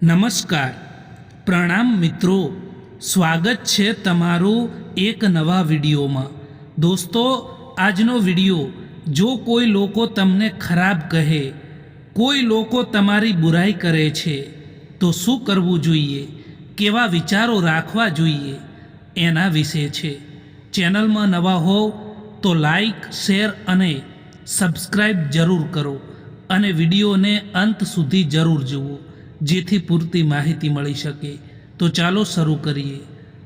નમસ્કાર, પ્રણામ મિત્રો, સ્વાગત છે તમારું એક નવા વિડીયોમાં। દોસ્તો, આજનો વિડીયો જો કોઈ લોકો તમને ખરાબ કહે, કોઈ લોકો તમારી બુરાઈ કરે છે તો શું કરવું જોઈએ, કેવા વિચારો રાખવા જોઈએ એના વિશે છે। ચેનલમાં નવા હોવ તો લાઈક, શેર અને સબસ્ક્રાઈબ જરૂર કરો અને વિડીયોને અંત સુધી જરૂર જુઓ જેથી પૂરતી માહિતી મળી શકે। તો ચાલો શરૂ કરીએ।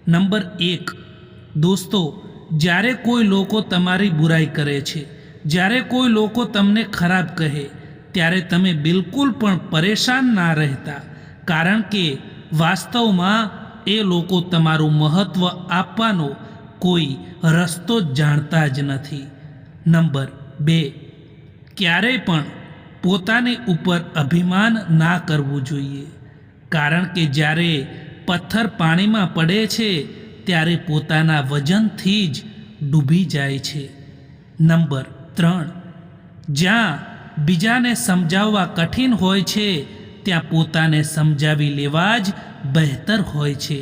નંબર 1, દોસ્તો, જ્યારે કોઈ લોકો તમારી બુરાઈ કરે છે, જ્યારે કોઈ લોકો તમને ખરાબ કહે, ત્યારે તમે બિલકુલ પણ પરેશાન ના રહેતા, કારણ કે વાસ્તવમાં એ લોકો તમારું મહત્ત્વ આપવાનો કોઈ રસ્તો જ જાણતા જ નથી। નંબર 2, ક્યારેય પણ પોતાની ઉપર અભિમાન ના કરવું જોઈએ, કારણ કે જ્યારે પથ્થર પાણીમાં પડે છે ત્યારે પોતાના વજનથી જ ડૂબી જાય છે। નંબર 3, જ્યાં બીજાને સમજાવવા કઠિન હોય છે ત્યાં પોતાને સમજાવી લેવા જ બહેતર હોય છે।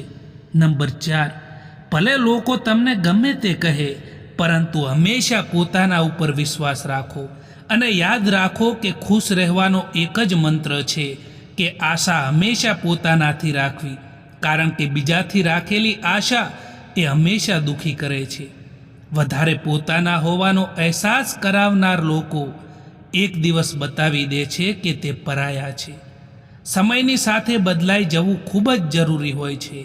નંબર 4, ભલે લોકો તમને ગમે તે કહે, પરંતુ હંમેશા પોતાના ઉપર વિશ્વાસ રાખો અને યાદ રાખો કે ખુશ રહેવાનો એક જ મંત્ર છે કે આશા હંમેશા પોતાનાથી રાખવી, કારણ કે બીજાથી રાખેલી આશા એ હંમેશા દુઃખી કરે છે। વધારે પોતાના હોવાનો અહેસાસ કરાવનાર લોકો એક દિવસ બતાવી દે છે કે તે પરાયા છે। સમયની સાથે બદલાઈ જવું ખૂબ જ જરૂરી હોય છે,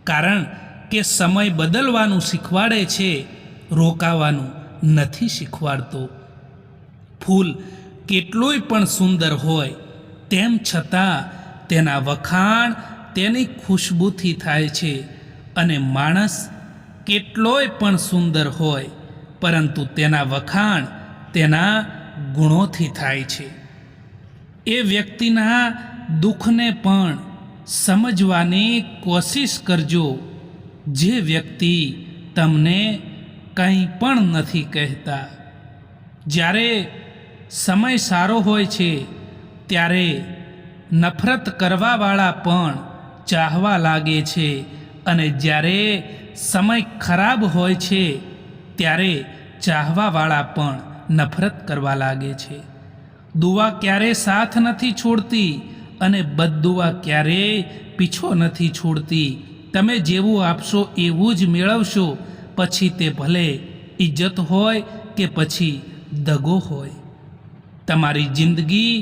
કારણ કે સમય બદલવાનું શીખવાડે છે, રોકાવાનું નથી શીખવાડતો। ફૂલ કેટલુંય પણ સુંદર હોય તેમ છતાં તેના વખાણ તેની ખુશ્બુથી થાય છે, અને માણસ કેટલોય પણ સુંદર હોય પરંતુ તેના વખાણ તેના ગુણોથી થાય છે। એ વ્યક્તિના દુઃખને પણ સમજવાની કોશિશ કરજો જે વ્યક્તિ તમને કંઈ પણ નથી કહેતા। જ્યારે સમય સારો હોય છે ત્યારે નફરત કરવાવાળા પણ ચાહવા લાગે છે, અને જ્યારે સમય ખરાબ હોય છે ત્યારે ચાહવાવાળા પણ નફરત કરવા લાગે છે। દુઆ ક્યારેય સાથ નથી છોડતી અને બદદુઆ ક્યારેય પીછો નથી છોડતી। તમે જેવું આપશો એવું જ મેળવશો, પછી તે ભલે ઇજ્જત હોય કે પછી દગો હોય। તમારી જિંદગી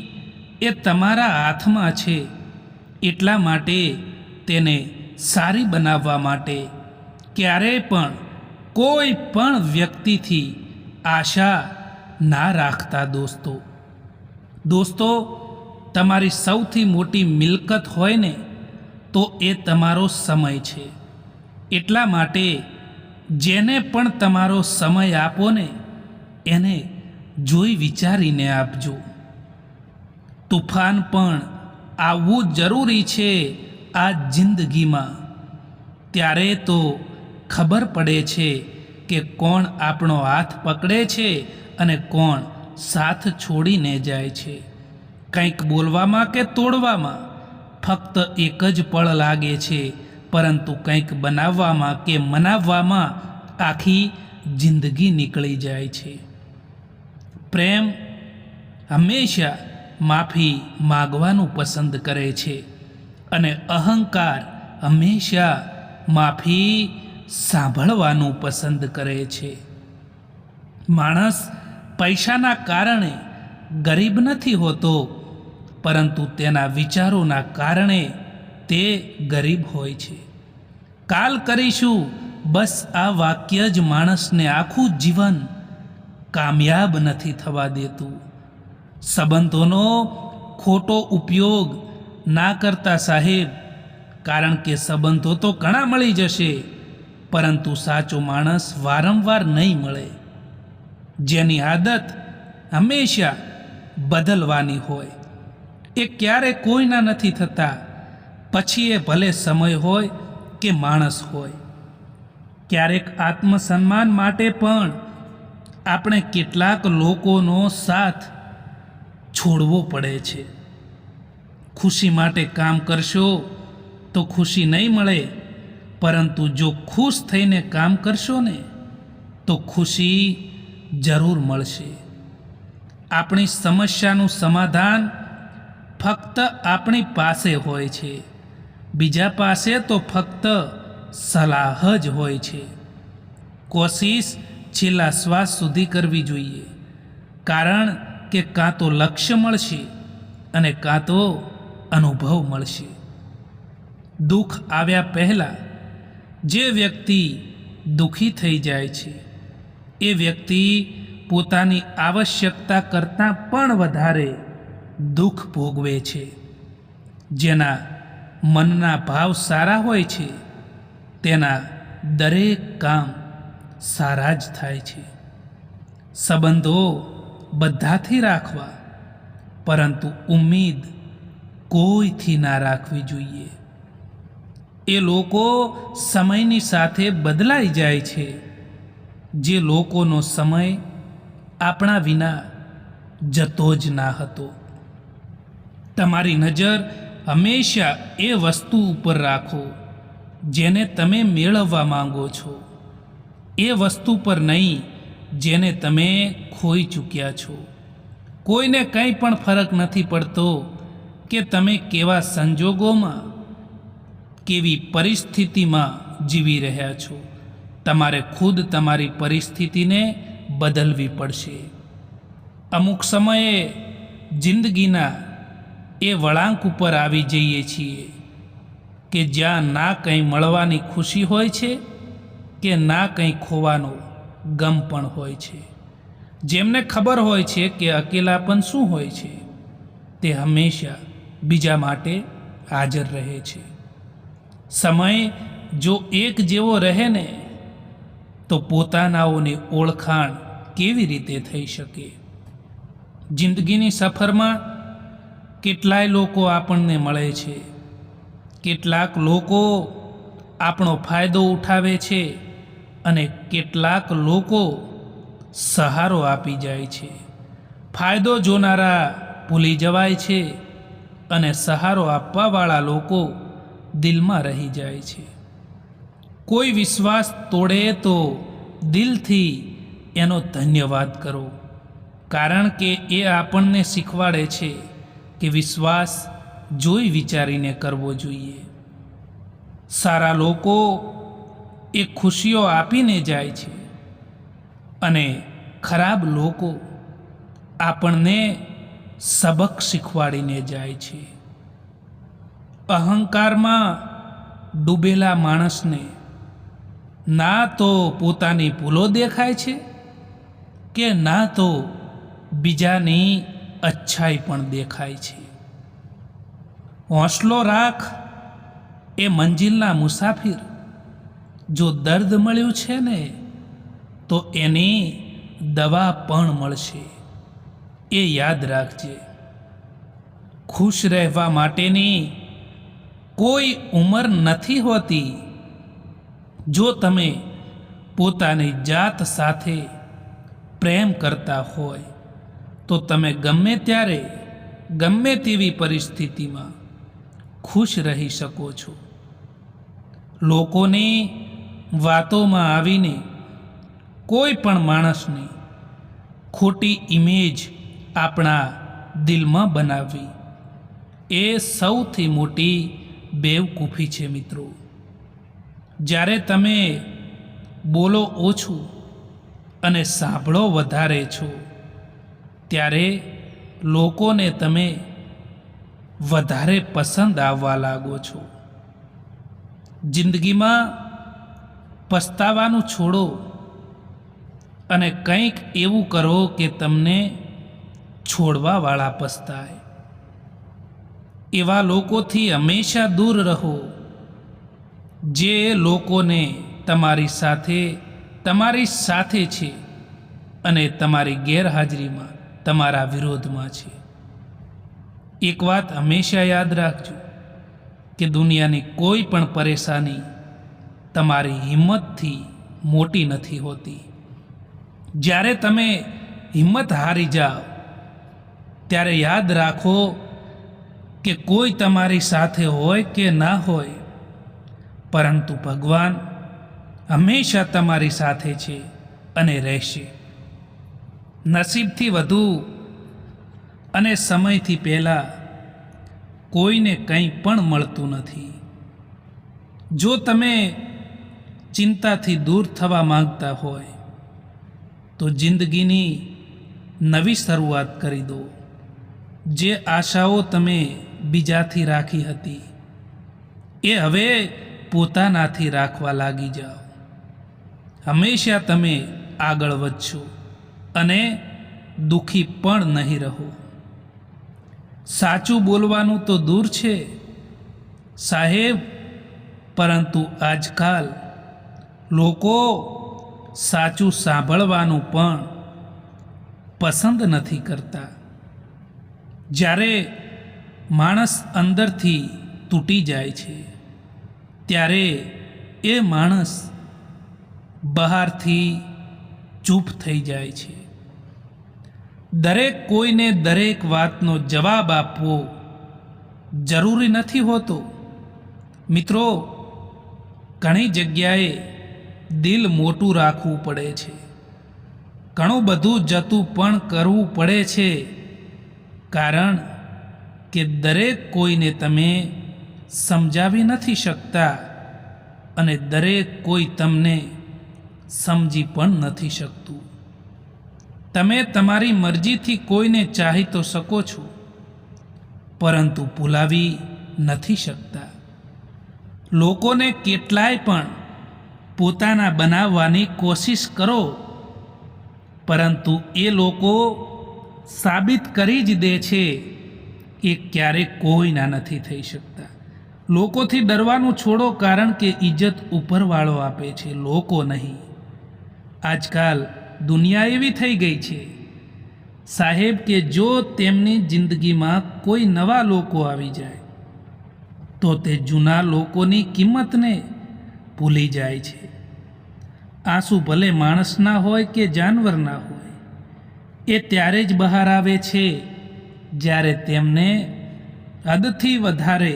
એ તમારા હાથમાં છે, એટલા માટે તેને સારી બનાવવા માટે ક્યારેય પણ કોઈ પણ વ્યક્તિથી આશા ના રાખતા। દોસ્તો, તમારી સૌથી મોટી મિલકત હોય ને તો એ તમારો સમય છે, એટલા માટે જેને પણ તમારો સમય આપો ને એને જોઈ વિચારીને આપજો। તુફાન પણ આવવું જરૂરી છે આ જિંદગીમાં, ત્યારે તો ખબર પડે છે કે કોણ આપણો હાથ પકડે છે અને કોણ સાથ છોડીને જાય છે। કંઈક બોલવામાં કે તોડવામાં ફક્ત એક જ પળ લાગે છે, પરંતુ કંઈક બનાવવામાં કે મનાવવામાં આખી જિંદગી નીકળી જાય છે। પ્રેમ હંમેશા માફી માગવાનું પસંદ કરે છે, અને અહંકાર હંમેશા માફી સાંભળવાનું પસંદ કરે છે। માણસ પૈસાના કારણે ગરીબ નથી હોતો, પરંતુ તેના વિચારોના કારણે તે ગરીબ હોય છે। કાલ કરીશું, બસ આ વાક્ય જ માણસને આખું જીવન કામયાબ નથી થવા દેતું। સંબંધોનો ખોટો ઉપયોગ ના કરતા સાહેબ, કારણ કે સંબંધો તો ઘણા મળી જશે, પરંતુ સાચો માણસ વારંવાર નહીં મળે। જેની આદત હંમેશા બદલવાની હોય એ ક્યારે કોઈના નથી થતા, પછી એ ભલે સમય હોય કે માણસ હોય। ક્યારેક આત્મસન્માન માટે પણ આપણે કેટલાક લોકોનો સાથ છોડવો પડે છે, ખુશી માટે કામ કરશો તો ખુશી નહીં મળે, પરંતુ જો ખુશ થઈને કામ કરશો ને તો ખુશી જરૂર મળશે. આપણી સમસ્યાનું સમાધાન ફક્ત આપણી પાસે હોય છે, બીજા પાસે તો ફક્ત સલાહ જ હોય છે. કોશિશ છેલ્લા શ્વાસ સુધી કરવી જોઈએ, કારણ કે કાં તો લક્ષ્ય મળશે અને કાં તો અનુભવ મળશે. દુઃખ આવ્યા પહેલાં જે વ્યક્તિ દુઃખી થઈ જાય છે એ વ્યક્તિ પોતાની આવશ્યકતા કરતાં પણ વધારે દુઃખ ભોગવે છે. જેના મનના ભાવ સારા હોય છે તેના દરેક કામ સારા જ થાય છે. સંબંધો બધાથી રાખવા, પરંતુ ઉમ્મીદ કોઈથી ના રાખવી જોઈએ. એ લોકો સમયની સાથે બદલાઈ જાય છે, જે લોકોનો સમય આપણા વિના જતો જ ના હતો. તમારી નજર હંમેશા એ વસ્તુ ઉપર રાખો જેને તમે મેળવવા માંગો છો, એ વસ્તુ પર નહીં જેને તમે ખોઈ ચૂક્યા છો. કોઈને કંઈ પણ ફરક નથી પડતો કે તમે કેવા સંજોગોમાં, કેવી પરિસ્થિતિમાં જીવી રહ્યા છો. તમારે ખુદ તમારી પરિસ્થિતિને બદલવી પડશે. અમુક સમયે જિંદગીના એ વળાંક ઉપર આવી જઈએ છીએ કે જ્યાં ના કંઈ મળવાની ખુશી હોય છે કે ના કંઈ ખોવાનો ગમ પણ હોય છે. જેમને ખબર હોય છે કે અકેલાપન શું હોય છે તે હંમેશા બીજા માટે હાજર રહે છે. સમય જો એક જેવો રહે ને તો પોતાનાઓની ઓળખાણ કેવી રીતે થઈ શકે? જિંદગીની સફરમાં કેટલાય લોકો આપણને મળે છે, કેટલાક લોકો આપણો ફાયદો ઉઠાવે છે અને કેટલાક લોકો સહારો આપી જાય છે. ફાયદો જોનારા ભૂલી જવાય છે અને સહારો આપવાવાળા લોકો દિલમાં રહી જાય છે. કોઈ વિશ્વાસ તોડે તો દિલથી એનો ધન્યવાદ કરો, કારણ કે એ આપણને શીખવાડે છે કે વિશ્વાસ જોઈ વિચારીને કરવો જોઈએ. સારા લોકો એ ખુશીઓ આપીને જાય છે અને ખરાબ લોકો આપણને સબક શીખવાડીને જાય છે. અહંકારમાં ડૂબેલા માણસને ના તો પોતાની ભૂલો દેખાય છે કે ના તો બીજાની અચ્છાઈ પણ દેખાય છે. હોંસલો રાખ એ મંજિલના મુસાફિર. જો દર્દ મળ્યું છે ને તો એની દવા પણ મળશે, એ યાદ રાખજે. ખુશ રહેવા માટેની કોઈ ઉંમર નથી હોતી. જો તમે પોતાની જાત સાથે પ્રેમ કરતા હોય તો તમે ગમે ત્યારે ગમે તેવી પરિસ્થિતિમાં ખુશ રહી શકો છો. લોકોની વાતોમાં આવીને કોઈ પણ માણસની ખોટી ઇમેજ આપણા દિલમાં બનાવવી એ સૌથી મોટી બેવકૂફી છે મિત્રો. જ્યારે તમે બોલો ઓછું અને સાંભળો વધારે છો ત્યારે લોકોને તમે વધારે પસંદ આવવા લાગો છો. જિંદગીમાં પસ્તાવાનું છોડો અને કંઈક એવું કરો કે તમને છોડવાવાળા પસ્તાય. એવા લોકોથી હંમેશા દૂર રહો જે લોકોને તમારી સાથે છે અને તમારી ગેરહાજરીમાં તમારા વિરોધમાં છે. એક વાત હંમેશા યાદ રાખજો કે દુનિયાની કોઈ પણ પરેશાની તમારી હિંમતથી મોટી નથી હોતી. જ્યારે તમે હિંમત હારી જાઓ ત્યારે યાદ રાખો કે કોઈ તમારી સાથે હોય કે ના હોય, પરંતુ ભગવાન હંમેશા તમારી સાથે છે અને રહેશે. નસીબથી વધુ અને સમયથી પહેલાં કોઈને કંઈ પણ મળતું નથી. જો તમે ચિંતાથી દૂર થવા માંગતા હોય તો જિંદગીની નવી શરૂઆત કરી દો. જે આશાઓ તમે બીજાથી રાખી હતી એ હવે પોતાનાથી રાખવા લાગી જાઓ. હંમેશા તમે આગળ વધશો અને દુઃખી પણ નહીં રહો. સાચું બોલવાનું તો દૂર છે સાહેબ, પરંતુ આજકાલ લોકો સાચું સાંભળવાનું પણ પસંદ નથી કરતા. જ્યારે માણસ અંદરથી તૂટી જાય છે ત્યારે એ માણસ બહારથી ચૂપ થઈ જાય છે. દરેક કોઈને દરેક વાતનો જવાબ આપવો જરૂરી નથી હોતો. મિત્રો, ઘણી જગ્યાએ દિલ મોટું રાખવું પડે છે, ઘણું બધું જતું પણ કરવું પડે છે, કારણ કે દરેક કોઈને તમે સમજાવી નથી શકતા અને દરેક કોઈ તમને સમજી પણ નથી શકતું. તમે તમારી મરજીથી કોઈને ચાહી તો શકો છો, પરંતુ ભૂલાવી નથી શકતા. લોકોને કેટલાય પણ પોતાના બનાવવાની કોશિશ કરો, પરંતુ એ લોકો સાબિત કરી જ દે છે એ ક્યારેક કોઈના નથી થઈ શકતા. લોકોથી ડરવાનું છોડો, કારણ કે ઇજ્જત ઉપરવાળો આપે છે, લોકો નહીં. આજકાલ દુનિયા એવી થઈ ગઈ છે સાહેબ કે જો તેમની જિંદગીમાં કોઈ નવા લોકો આવી જાય તો તે જૂના લોકોની કિંમતને ભૂલી જાય છે. આંસુ ભલે માણસના હોય કે જાનવરના હોય, એ ત્યારે જ બહાર આવે છે જ્યારે તેમને હદથી વધારે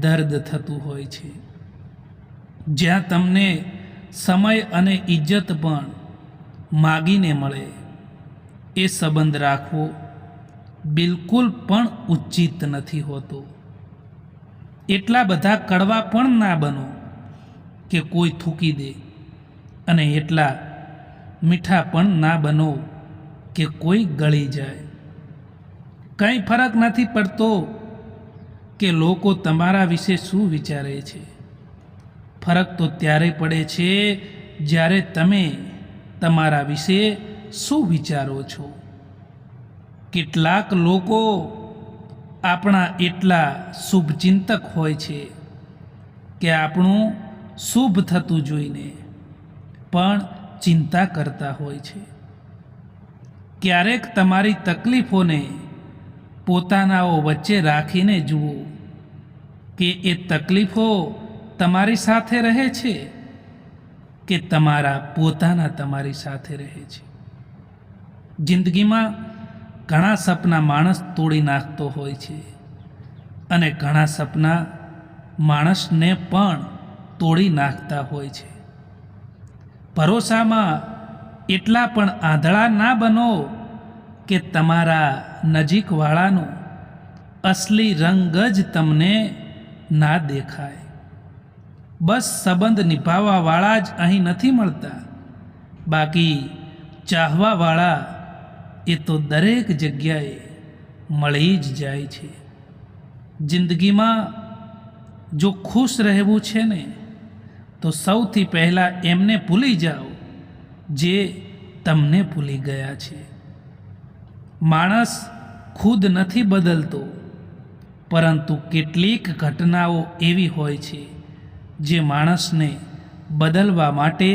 દર્દ થતું હોય છે. જ્યાં તમને સમય અને ઇજ્જત પણ માગીને મળે એ સંબંધ રાખવો બિલકુલ પણ ઉચિત નથી હોતો. એટલા બધા કડવા પણ ના બનો કે કોઈ થૂકી દે, અને એટલા મીઠા પણ ના બનો કે કોઈ ગળી જાય. કંઈ ફરક નથી પડતો કે લોકો તમારા વિશે શું વિચારે છે. ફરક તો ત્યારે પડે છે જ્યારે તમે તમારા વિશે શું વિચારો છો. કેટલાક લોકો આપણા એટલા શુભચિંતક હોય છે કે આપણું શુભ થતું જોઈને પણ ચિંતા કરતા હોય છે. ક્યારેક તમારી તકલીફોને પોતાનાઓ વચ્ચે રાખીને જુઓ કે એ તકલીફો તમારી સાથે રહે છે કે તમારા પોતાના તમારી સાથે રહે છે. જિંદગીમાં ઘણા સપના માણસ તોડી નાખતો હોય છે અને ઘણા સપના માણસને પણ તોડી નાખતા હોય છે. ભરોસામાં એટલા પણ આંધળા ના બનો કે તમારા નજીકવાળાનો અસલી રંગ જ તમને ના દેખાય. બસ સંબંધ નિભાવવાવાળા જ અહીં નથી મળતા, બાકી ચાહવાવાળા એ તો દરેક જગ્યાએ મળી જ જાય છે. જિંદગીમાં જો ખુશ રહેવું છે ને તો સૌથી પહેલાં એમને ભૂલી જાઓ જે તમને ભૂલી ગયા છે. માણસ ખુદ નથી બદલતો, પરંતુ કેટલીક ઘટનાઓ એવી હોય છે જે માણસને બદલવા માટે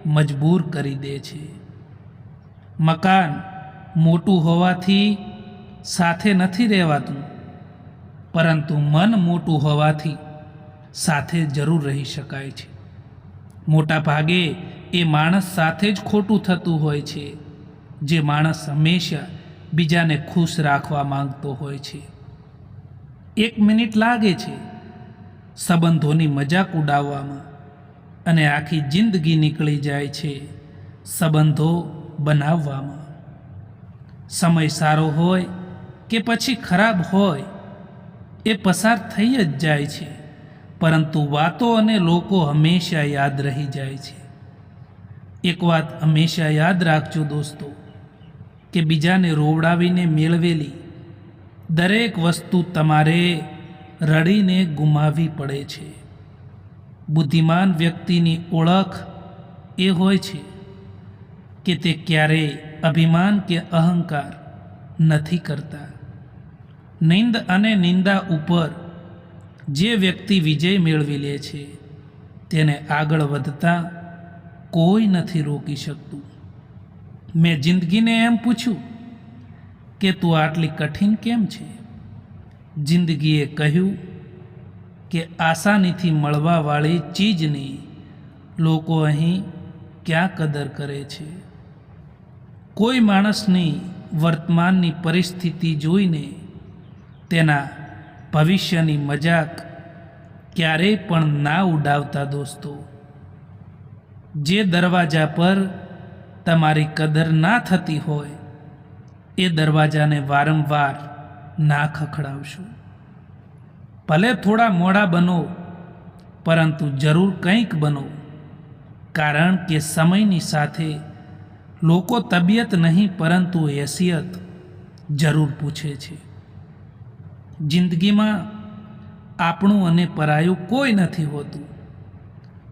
મજબૂર કરી દે છે. મકાન મોટું હોવાથી સાથે નથી રહેવાતું, પરંતુ મન મોટું હોવાથી સાથે જરૂર રહી શકાય છે. મોટા ભાગે એ માણસ સાથે જ ખોટું થતું હોય છે જે માણસ હંમેશા બીજાને ખુશ રાખવા માંગતો હોય છે. 1 મિનિટ લાગે છે સંબંધોની મજાક ઉડાવવામાં, અને આખી જિંદગી નીકળી જાય છે સંબંધો બનાવવામાં. સમય સારો હોય કે પછી ખરાબ હોય એ પસાર થઈ જ જાય છે, પરંતુ વાતો અને લોકો હંમેશા યાદ રહી જાય છે. એક વાત હંમેશા યાદ રાખજો દોસ્તો, કે બીજાને રોવડાવીને મેળવેલી દરેક વસ્તુ તમારે રડીને ગુમાવવી પડે છે. બુદ્ધિમાન વ્યક્તિની ઓળખ એ હોય છે કે તે ક્યારેય અભિમાન કે અહંકાર નથી કરતા. નિંદ અને નિંદા ઉપર જે વ્યક્તિ વિજય મેળવી લે છે તેને આગળ વધતા કોઈ નથી રોકી શકતું. મેં જિંદગીને એમ પૂછ્યું કે તું આટલી કઠિન કેમ છે? જિંદગીએ કહ્યું કે આસાનીથી મળવાવાળી ચીજની લોકો અહીં ક્યાં કદર કરે છે. કોઈ માણસની વર્તમાનની પરિસ્થિતિ જોઈને તેના ભવિષ્યની મજાક ક્યારેય પણ ના ઉડાવતા દોસ્તો. જે દરવાજા પર તમારી કદર ના થતી હોય એ દરવાજાને વારંવાર ના ખખડાવશો. ભલે થોડા મોડા બનો, પરંતુ જરૂર કંઈક બનો, કારણ કે સમયની સાથે લોકો તબિયત નહીં પરંતુ હેસિયત જરૂર પૂછે છે. જિંદગીમાં આપણું અને પરાયું કોઈ નથી હોતું.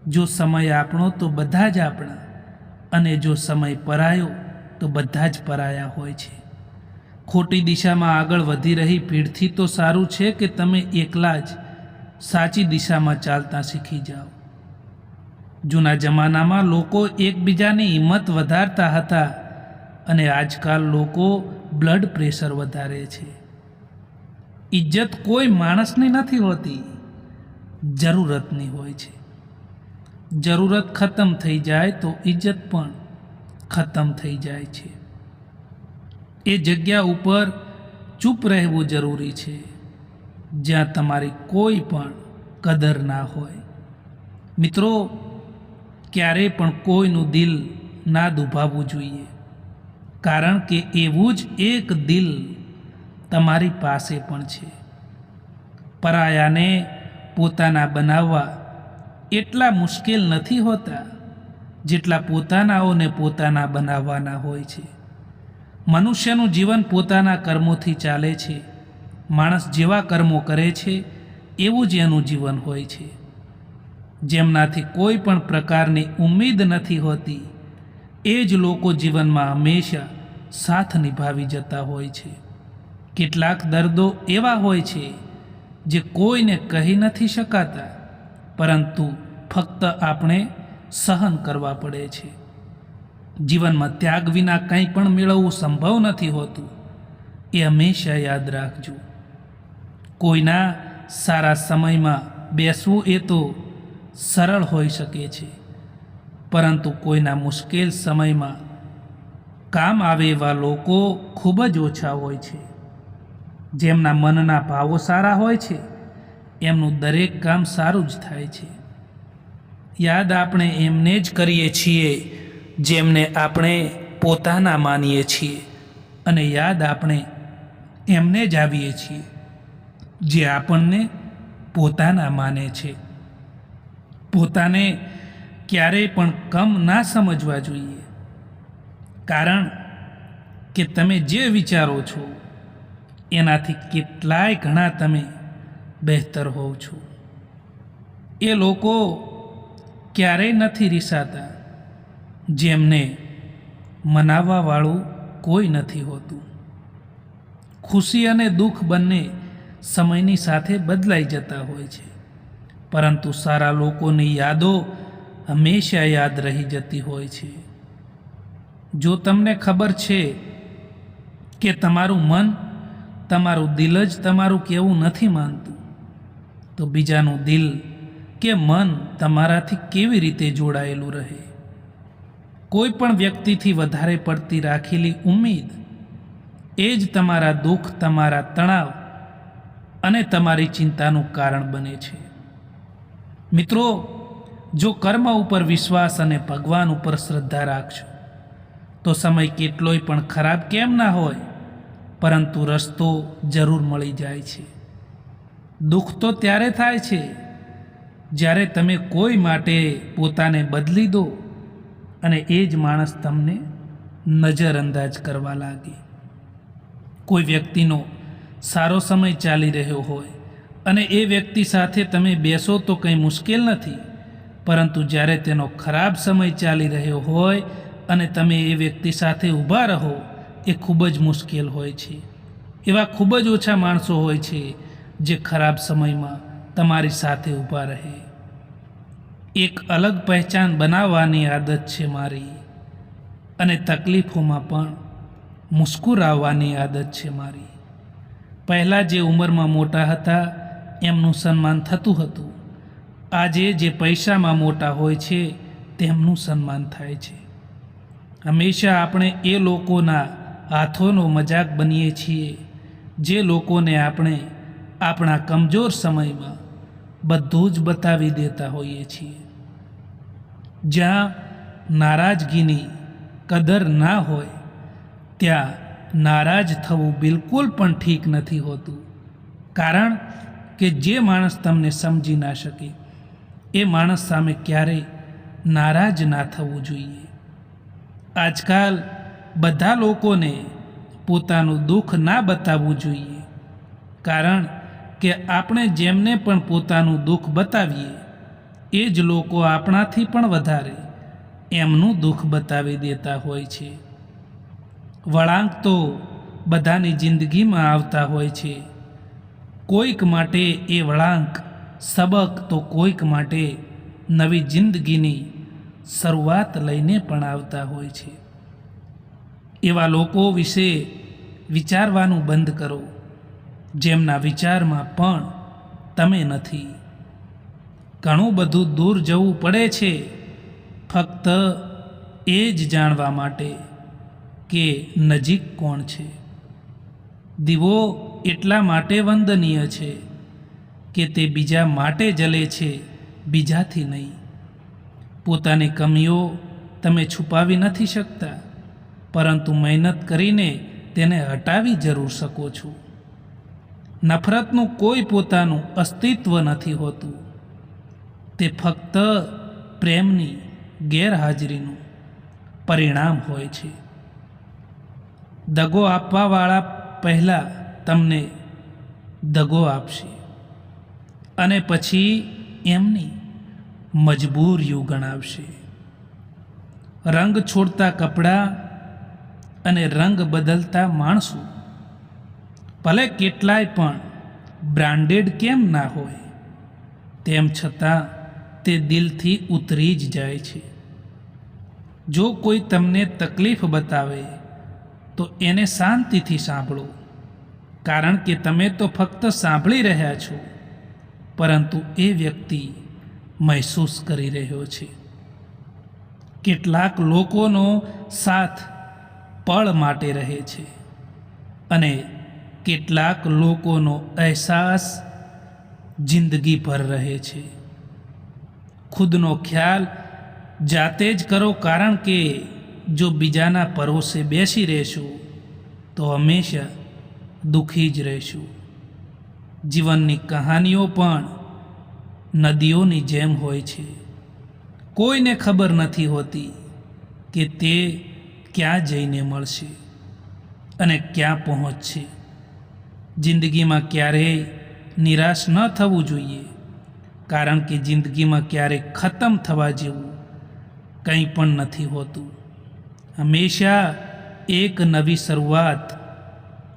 જો સમય આપણો તો બધા જ આપણા, અને જો સમય પરાયો તો બધા જ પરાયા હોય છે. ખોટી દિશામાં આગળ વધી રહી ભીડથી તો સારું છે કે તમે એકલા જ સાચી દિશામાં ચાલતા શીખી જાઓ. જૂના જમાનામાં લોકો એકબીજાની હિંમત વધારતા હતા, અને આજકાલ લોકો બ્લડ પ્રેશર વધારે છે. ઇજ્જત કોઈ માણસની નથી હોતી, જરૂરતની હોય છે. જરૂરત ખતમ થઈ જાય તો ઇજ્જત પણ ખતમ થઈ જાય છે. એ જગ્યા ઉપર ચૂપ રહેવું જરૂરી છે જ્યાં તમારી કોઈ પણ કદર ના હોય. મિત્રો, ક્યારેય પણ કોઈનું દિલ ના દુભાવવું જોઈએ, કારણ કે એવું જ એક દિલ તમારી પાસે પણ છે. પરાયાને પોતાના બનાવવા એટલા મુશ્કેલ નથી હોતા જેટલા પોતાનાઓને પોતાના બનાવવાના હોય છે. મનુષ્યનું જીવન પોતાના કર્મોથી ચાલે છે. માણસ જેવા કર્મો કરે છે એવું જ એનું જીવન હોય છે. જેમનાથી કોઈ પણ પ્રકારની ઉમ્મીદ નથી હોતી એ જ લોકો જીવનમાં હંમેશા સાથ નિભાવી જતા હોય છે. કેટલાક દર્દો એવા હોય છે જે કોઈને કહી નથી શકાતા, પરંતુ ફક્ત આપણે સહન કરવા પડે છે. જીવનમાં ત્યાગ વિના કંઈ પણ મેળવવું સંભવ નથી હોતું, એ હંમેશા યાદ રાખજો. કોઈના સારા સમયમાં બેસવું એ તો સરળ હોઈ શકે છે, પરંતુ કોઈના મુશ્કેલ સમયમાં કામ આવે એવા લોકો ખૂબ જ ઓછા હોય છે. જેમના મનના ભાવો સારા હોય છે એમનું દરેક કામ સારું જ થાય છે. યાદ આપણે એમને જ કરીએ છીએ જેમને આપણે પોતાના માનીએ છીએ, અને યાદ આપણે એમને જ આવીએ છીએ જે આપણને પોતાના માને છે. પોતાને ક્યારેય પણ કમ ના સમજવા જોઈએ, કારણ કે તમે જે વિચારો છો એનાથી કેટલાય ઘણા તમે બહેતર હોવ છો. એ લોકો ક્યારેય નથી રીસાતા જેમને મનાવવાવાળું કોઈ નથી હોતું. ખુશી અને દુઃખ બંને સમયની સાથે બદલાઈ જતા હોય છે, પરંતુ સારા લોકોની યાદો હંમેશા યાદ રહી જતી હોય છે. જો તમને ખબર છે કે તમારું મન, તમારું દિલ જ તમારું કહેવું નથી માનતું, તો બીજાનું દિલ કે મન તમારાથી કેવી રીતે જોડાયેલું રહે? કોઈ પણ વ્યક્તિથી વધારે પડતી રાખેલી ઉમ્મીદ એ જ તમારા દુઃખ, તમારા તણાવ અને તમારી ચિંતાનું કારણ બને છે. મિત્રો, જો કર્મ ઉપર વિશ્વાસ અને ભગવાન ઉપર શ્રદ્ધા રાખશો તો સમય કેટલોય પણ ખરાબ કેમ ના હોય, પરંતુ રસ્તો જરૂર મળી જાય છે. દુઃખ તો ત્યારે થાય છે જ્યારે તમે કોઈ માટે પોતાને બદલી દો અને એ જ માણસ તમને નજરઅંદાજ કરવા લાગે. કોઈ વ્યક્તિનો સારો સમય ચાલી રહ્યો હોય અને એ વ્યક્તિ સાથે તમે બેસો તો કંઈ મુશ્કેલ નથી, પરંતુ જ્યારે તેનો ખરાબ સમય ચાલી રહ્યો હોય અને તમે એ વ્યક્તિ સાથે ઊભા રહો, એ ખૂબ જ મુશ્કેલ હોય છે. એવા ખૂબ જ ઓછા માણસો હોય છે જે ખરાબ સમયમાં તમારી સાથે ઊભા રહે. એક અલગ પહેચાન બનાવવાની આદત છે મારી, અને તકલીફોમાં પણ મુસ્કુરાવવાની આદત છે મારી. પહેલાં જે ઉંમરમાં મોટા હતા એમનું સન્માન થતું હતું, આજે જે પૈસામાં મોટા હોય છે તેમનું સન્માન થાય છે. હંમેશા આપણે એ લોકોના હાથોનો મજાક બનીએ છીએ જે લોકોને આપણે આપણા કમજોર સમયમાં બધું જ બતાવી દેતા હોઈએ છીએ. જ્યાં નારાજગીની કદર ના હોય ત્યાં નારાજ થવું બિલકુલ પણ ઠીક નથી હોતું, કારણ કે જે માણસ તમને સમજી ના શકે એ માણસ સામે ક્યારેય નારાજ ના થવું જોઈએ. આજકાલ બધા લોકોને પોતાનું દુઃખ ના બતાવવું જોઈએ, કારણ કે આપણે જેમને પણ પોતાનું દુઃખ બતાવીએ એ જ લોકો આપણાથી પણ વધારે એમનું દુઃખ બતાવી દેતા હોય છે. વળાંક તો બધાની જિંદગીમાં આવતા હોય છે. કોઈક માટે એ વળાંક સબક તો કોઈક માટે નવી જિંદગીની શરૂઆત લઈને પણ આવતા હોય છે. એવા લોકો વિશે વિચારવાનું બંધ કરો જેમના વિચારમાં પણ તમે નથી. ઘણું બધું દૂર જવું પડે છે ફક્ત એ જ જાણવા માટે કે નજીક કોણ છે. દીવો એટલા માટે વંદનીય છે કે તે બીજા માટે જલે છે, બીજાથી નહીં. પોતાની કમીઓ તમે છુપાવી નથી શકતા, પરંતુ મહેનત કરીને તેને હટાવી જરૂર શકો છો. નફરતનું કોઈ પોતાનું અસ્તિત્વ નથી હોતું, તે ફક્ત પ્રેમની ગેરહાજરીનું પરિણામ હોય છે. દગો આપવાવાળા પહેલાં તમને દગો આપશે અને પછી એમની મજબૂરીઓ ગણાવશે. રંગ છોડતા કપડાં અને રંગ બદલતા માણસો ભલે કેટલાય પણ બ્રાન્ડેડ કેમ ના હોય, તેમ છતાં તે દિલથી ઉતરી જ જાય છે. જો કોઈ તમને તકલીફ બતાવે તો એને શાંતિથી સાંભળો, કારણ કે તમે તો ફક્ત સાંભળી રહ્યા છો, પરંતુ એ વ્યક્તિ મહેસૂસ કરી રહ્યો છે. કેટલાક લોકોનો સાથ પળ માટે રહે છે અને કેટલાક લોકોનો અહેસાસ જિંદગીભર રહે છે. ખુદનો ખ્યાલ જાતે જ કરો, કારણ કે જો બીજાના પરોસે બેસી રહેશો તો હંમેશા દુઃખી જ રહેશું. જીવનની કહાનીઓ પણ નદીઓની જેમ હોય છે. કોઈને ખબર નથી હોતી કે તે ક્યાં જઈને મળશે અને ક્યાં પહોંચશે. જિંદગીમાં ક્યારેય નિરાશ ન થવું જોઈએ, કારણ કે જિંદગીમાં ક્યારેય ખતમ થવા જેવું કંઈ પણ નથી હોતું. હંમેશા એક નવી શરૂઆત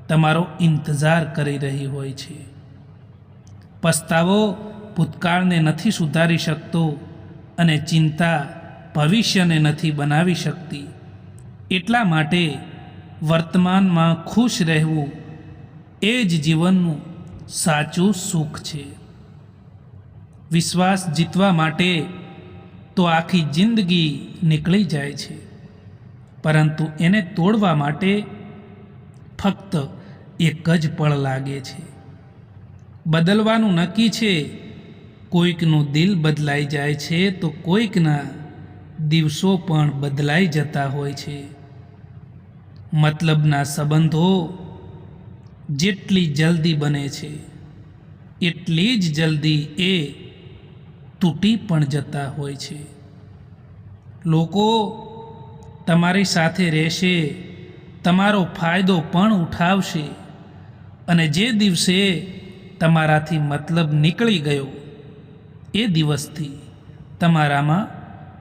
તમારો ઇંતજાર કરી રહી હોય છે. પસ્તાવો ભૂતકાળને નથી સુધારી શકતો અને ચિંતા ભવિષ્યને નથી બનાવી શકતી. એટલા માટે વર્તમાનમાં ખુશ રહેવું એ જ જીવનનું સાચું સુખ છે. વિશ્વાસ જીતવા માટે તો આખી જિંદગી નીકળી જાય છે, પરંતુ એને તોડવા માટે ફક્ત એક જ પળ લાગે છે. બદલવાનું નક્કી છે. કોઈકનું દિલ બદલાઈ જાય છે તો કોઈકના દિવસો પણ બદલાઈ જતા હોય છે. મતલબના સંબંધો જેટલી જલ્દી બને છે એટલી જ જલ્દી એ તૂટી પણ જતા હોય છે. લોકો તમારી સાથે રહેશે, તમારો ફાયદો પણ ઉઠાવશે, અને જે દિવસે તમારાથી મતલબ નીકળી ગયો એ દિવસથી તમારામાં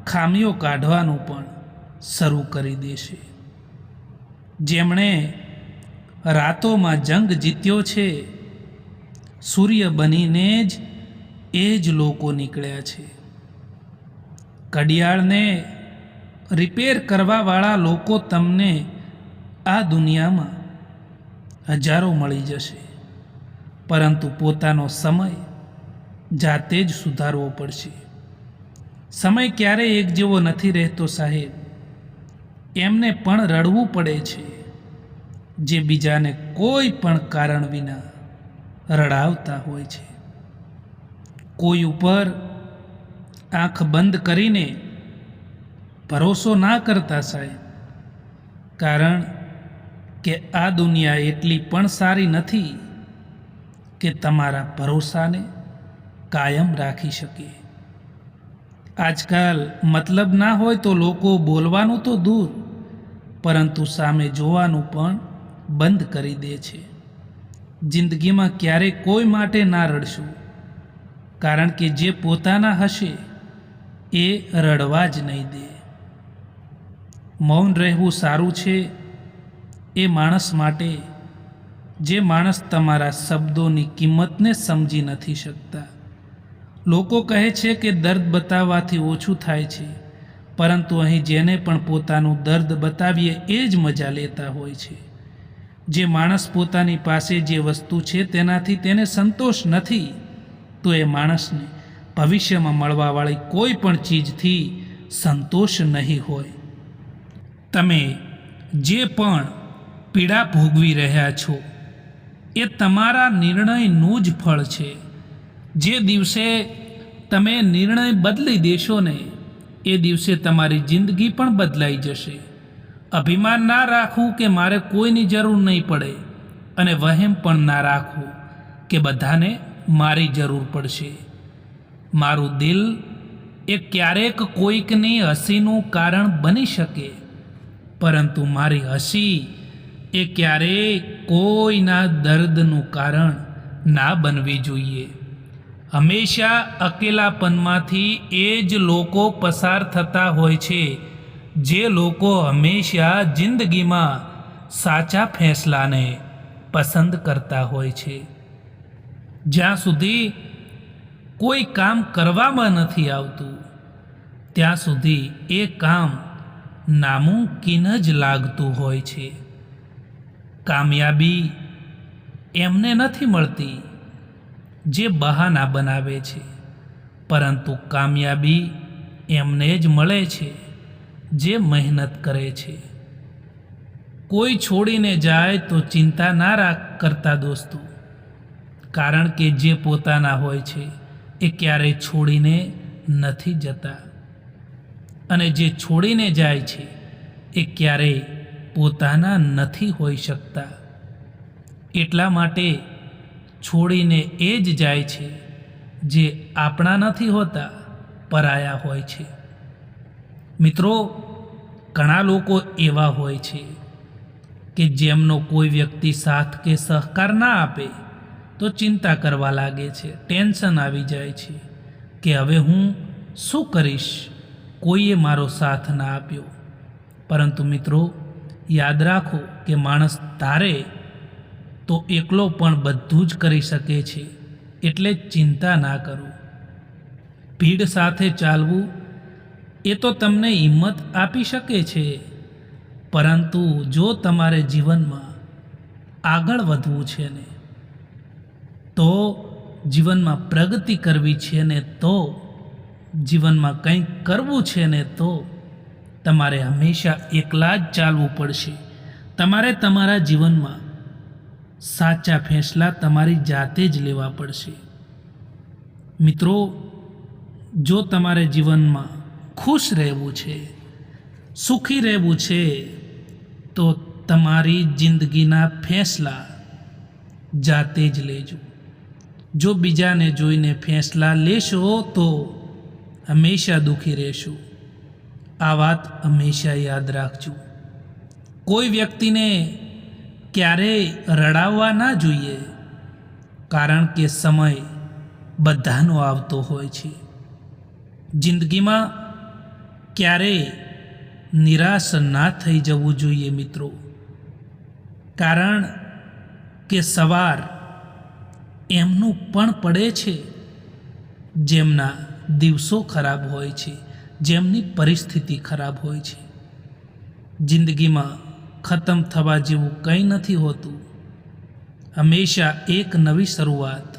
ખામીઓ કાઢવાનું પણ શરૂ કરી દેશે. જેમણે રાતોમાં જંગ જીત્યો છે, સૂર્ય બનીને જ એ જ લોકો નીકળ્યા છે. ઘડિયાળને રિપેર કરવાવાળા લોકો તમને આ દુનિયામાં હજારો મળી જશે, પરંતુ પોતાનો સમય જાતે જ સુધારવો પડશે. સમય ક્યારેય એક જેવો નથી રહેતો સાહેબ. એમને પણ રડવું પડે છે જે બીજાને કોઈ પણ કારણ વિના રડાવતા હોય છે. કોઈ ઉપર આંખ બંધ કરીને ભરોસો ના કરતા સાહેબ, કારણ કે આ દુનિયા એટલી પણ સારી નથી કે તમારા ભરોસાને કાયમ રાખી શકે. આજકાલ મતલબ ના હોય તો લોકો બોલવાનું તો દૂર, પરંતુ સામે જોવાનું પણ બંધ કરી દે છે. જિંદગીમાં ક્યારેય કોઈ માટે ના રડશો, કારણ કે જે પોતાના હશે એ રડવા જ નહીં દે. મૌન રહેવું સારું છે એ માણસ માટે જે માણસ તમારા શબ્દોની કિંમતને સમજી નથી શકતા. લોકો કહે છે કે દર્દ બતાવવાથી ઓછું થાય છે, પરંતુ અહીં જેને પણ પોતાનું દર્દ બતાવીએ એ જ મજા લેતા હોય છે. જે માણસ પોતાની પાસે જે વસ્તુ છે તેનાથી તેને સંતોષ નથી, તો એ માણસને ભવિષ્યમાં મળવાવાળી કોઈ પણ ચીજથી સંતોષ નહીં હોય. તમે જે પણ પીડા ભોગવી રહ્યા છો એ તમારા નિર્ણયનું જ ફળ છે. જે દિવસે તમે નિર્ણય બદલી દેશો ને એ દિવસે તમારી જિંદગી પણ બદલાઈ જશે. અભિમાન ના રાખવું કે મારે કોઈની જરૂર નહીં પડે, અને વહેમ પણ ના રાખવું કે બધાને મારી જરૂર પડશે. મારું દિલ એ ક્યારેક કોઈકની હસીનું કારણ બની શકે, પરંતુ મારી હસી એ ક્યારેય કોઈના દર્દનું કારણ ના બનવી જોઈએ. હંમેશા અકેલાપનમાંથી એ જ લોકો પસાર થતા હોય છે જે લોકો હંમેશા જિંદગીમાં સાચા ફેંસલાને પસંદ કરતા હોય છે. જ્યાં સુધી કોઈ કામ કરવામાં નથી આવતું ત્યાં સુધી એ કામ નામુમકિન જ લાગતું હોય છે. કામયાબી એમને નથી મળતી જે બહાના બનાવે છે, પરંતુ કામયાબી એમને જ મળે છે જે મહેનત કરે છે. કોઈ છોડીને જાય તો ચિંતા ના કરતા દોસ્તો, કારણ કે જે પોતાના હોય છે એ ક્યારેય છોડીને નથી જતા, અને જે છોડીને જાય છે એ ક્યારેય પોતાના નથી હોઈ શકતા. એટલા માટે છોડીને એ જ જાય છે જે આપણા નથી હોતા, પરાયા હોય છે. મિત્રો, ઘણા લોકો એવા હોય છે કે જેમનો કોઈ વ્યક્તિ સાથ કે સહકાર ના આપે તો ચિંતા કરવા લાગે છે, ટેન્શન આવી જાય છે કે હવે હું શું કરીશ, કોઈએ મારો સાથ ના આપ્યો. પરંતુ મિત્રો, યાદ રાખો કે માણસ ધારે તો એકલો પણ બધું જ કરી શકે છે, એટલે ચિંતા ના કરો. ભીડ સાથે ચાલવું એ તો તમને હિંમત આપી શકે છે, પરંતુ જો તમારે જીવનમાં આગળ વધવું છે ને, તો જીવનમાં પ્રગતિ કરવી છે ને, તો જીવનમાં કંઈક કરવું છે ને, તો તમારે હંમેશા એકલા જ ચાલવું પડશે. તમારે તમારા જીવનમાં સાચા ફેંસલા તમારી જાતે જ લેવા પડશે. મિત્રો, જો તમારે જીવનમાં ખુશ રહેવું છે, સુખી રહેવું છે, તો તમારી જિંદગીના ફેંસલા જાતે જ લેજો. જો બીજાને જોઈને ફેંસલા લેશો તો હંમેશા દુઃખી રહેશો. આ વાત હંમેશા યાદ રાખજો. કોઈ વ્યક્તિને ક્યારેય રડાવવા ના જોઈએ, કારણ કે સમય બધાનો આવતો હોય છે. જિંદગીમાં ક્યારેય નિરાશ ના થઈ જવું જોઈએ મિત્રો, કારણ કે સવાર એમનું પણ પડે છે જેમના દિવસો ખરાબ હોય છે, જેમની પરિસ્થિતિ ખરાબ હોય છે. જિંદગીમાં ખતમ થવા જેવું કંઈ નથી હોતું. હંમેશા એક નવી શરૂઆત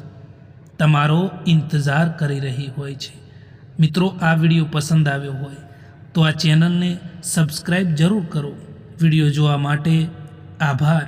તમારો ઇંતજાર કરી રહી હોય છે. મિત્રો, આ વિડીયો પસંદ આવ્યો હોય તો આ ચેનલને સબસ્ક્રાઈબ જરૂર કરો. વિડીયો જોવા માટે આભાર.